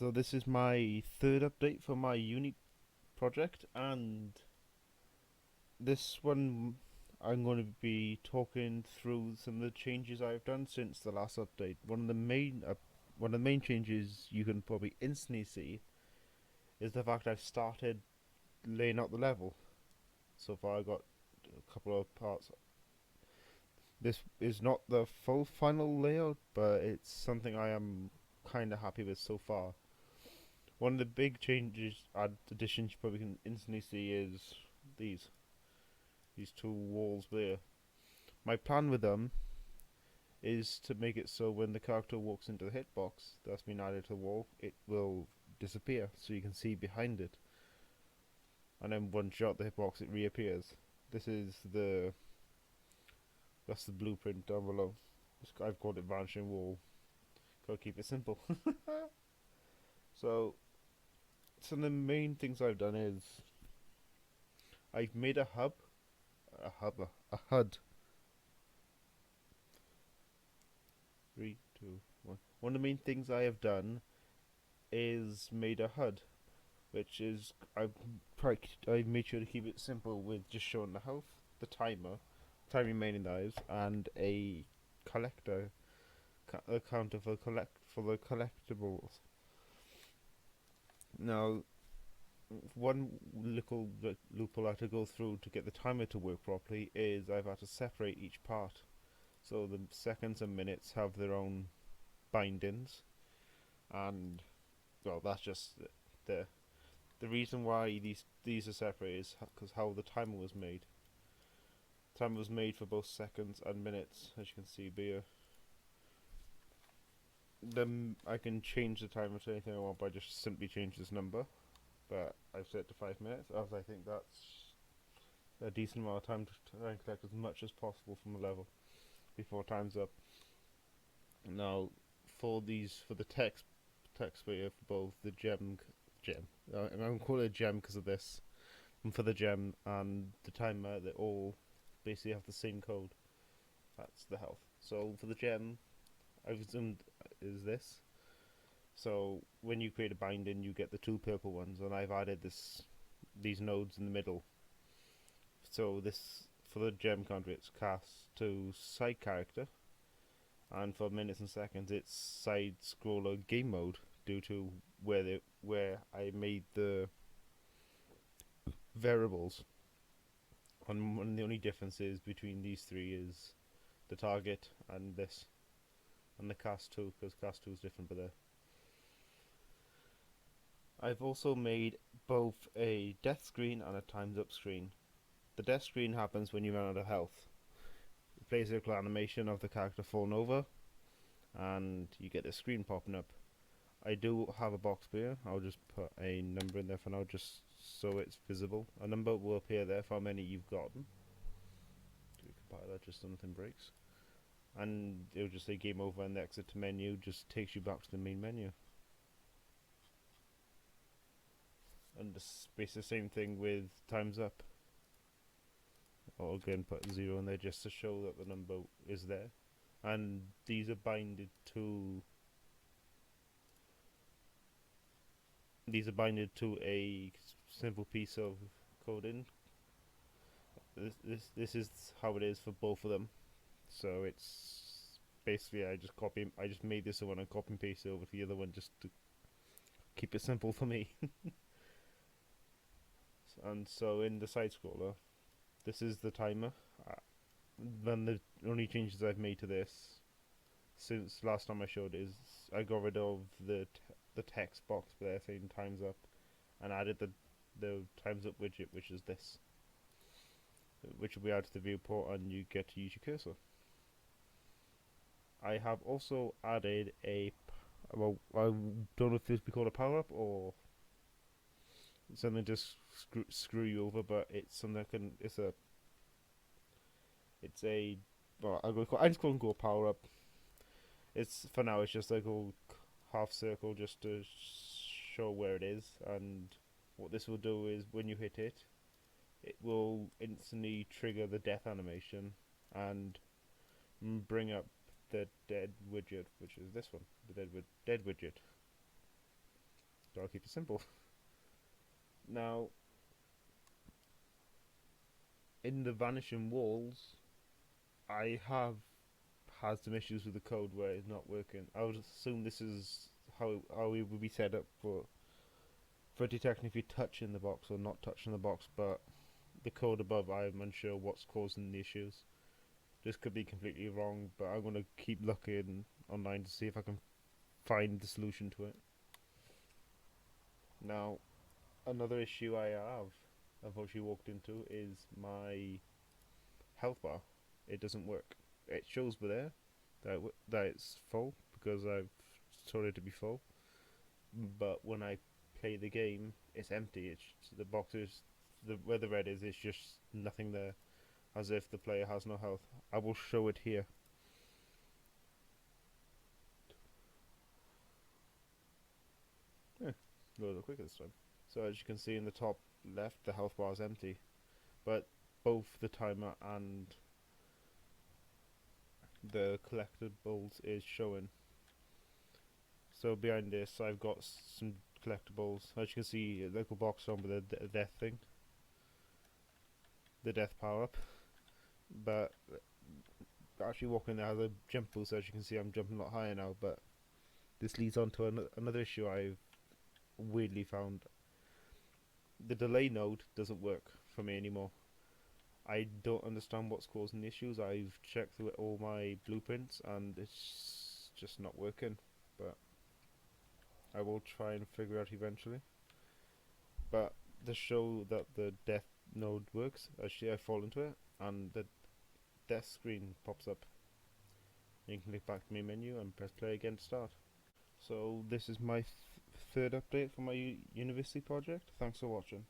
So this is my third update for my uni project, and this one I'm going to be talking through some of the changes I've done since the last update. One of the main changes you can probably instantly see is the fact I've started laying out the level. So far, I got a couple of parts. This is not the full final layout, but it's something I am kind of happy with so far. One of the big additions you probably can instantly see is these these two walls there. My plan with them is to make it so when the character walks into the hitbox that's been added to the wall, it will disappear so you can see behind it. And then one shot the hitbox, it reappears. This is that's the blueprint down below. I've called it vanishing wall. Gotta keep it simple. So some of the main things I've done is I've made a HUD. 3, 2, 1. One of the main things I have done is made a HUD, which is I made sure to keep it simple with just showing the health, the timer, time remaining lives, and a collector, a counter for the collectibles. Now, one little loophole I had to go through to get the timer to work properly is I've had to separate each part. So the seconds and minutes have their own bindings, and well, that's just the the reason why these are separated is because how the timer was made. The timer was made for both seconds and minutes, as you can see here. Then I can change the timer to anything I want by just simply change this number, but I've set it to 5 minutes, as I think that's a decent amount of time to try and collect as much as possible from a level before time's up. Now, for the text here for both the gem, I'm going to call it a gem because of this, and for the gem and the timer, they all basically have the same code. That's the health. So for the gem, I've zoomed is this. So when you create a binding, you get the two purple ones, and I've added these nodes in the middle. So this for the gem counter, it's cast to side character, and for minutes and seconds, it's side scroller game mode due to where I made the variables. And one of the only differences between these three is the target and this, and the cast 2, because cast 2 is different. But there, I've also made both a death screen and a times up screen. The death screen happens when you run out of health. It plays a little animation of the character falling over, and you get the screen popping up. I do have a box here. I'll just put a number in there for now, just so it's visible. A number will appear there for how many you've gotten. Do we compile that just so nothing breaks? And it'll just say game over, and the exit to menu just takes you back to the main menu. And it's basically the same thing with times up. I'll again put 0 in there just to show that the number is there. And these are binded to a simple piece of coding. This is how it is for both of them. So it's basically I just made this one and copy and paste it over to the other one just to keep it simple for me. And so in the side scroller, this is the timer. Then the only changes I've made to this since last time I showed is I got rid of the text box there saying times up, and added the times up widget, which is this, which will be added to the viewport, and you get to use your cursor. I have also added well, I don't know if this would be called a power up or something to screw you over, but it's something that can it's a well I just call it a power up. It's for now. It's just like a half circle just to show where it is, and what this will do is when you hit it, it will instantly trigger the death animation and bring up the dead widget, which is this one, the dead widget. So I'll keep it simple. Now, in the vanishing walls, I have had some issues with the code where it's not working. I would assume this is how it would be set up for detecting if you're touching the box or not touching the box, but the code above, I'm unsure what's causing the issues. This could be completely wrong, but I'm going to keep looking online to see if I can find the solution to it. Now, another issue I have unfortunately walked into is my health bar. It doesn't work. It shows there that it's full because I've told it to be full, but when I play the game, it's empty. It's the box is where the red is. It's just nothing there, as if the player has no health. I will show it here. Yeah, a little quicker this time. So as you can see in the top left, the health bar is empty, but both the timer and the collectibles is showing. So behind this, I've got some collectibles. As you can see, a little box on with the death thing, the death power up. But actually walking there has a jump boost, so as you can see I'm jumping a lot higher now, but this leads on to another issue I've weirdly found. The delay node doesn't work for me anymore. I don't understand what's causing the issues. I've checked through all my blueprints and it's just not working, but I will try and figure out eventually. But to show that the death node works, actually I fall into it and the death screen pops up. You can click back to main menu and press play again to start. So this is my third update for my university project. Thanks for watching.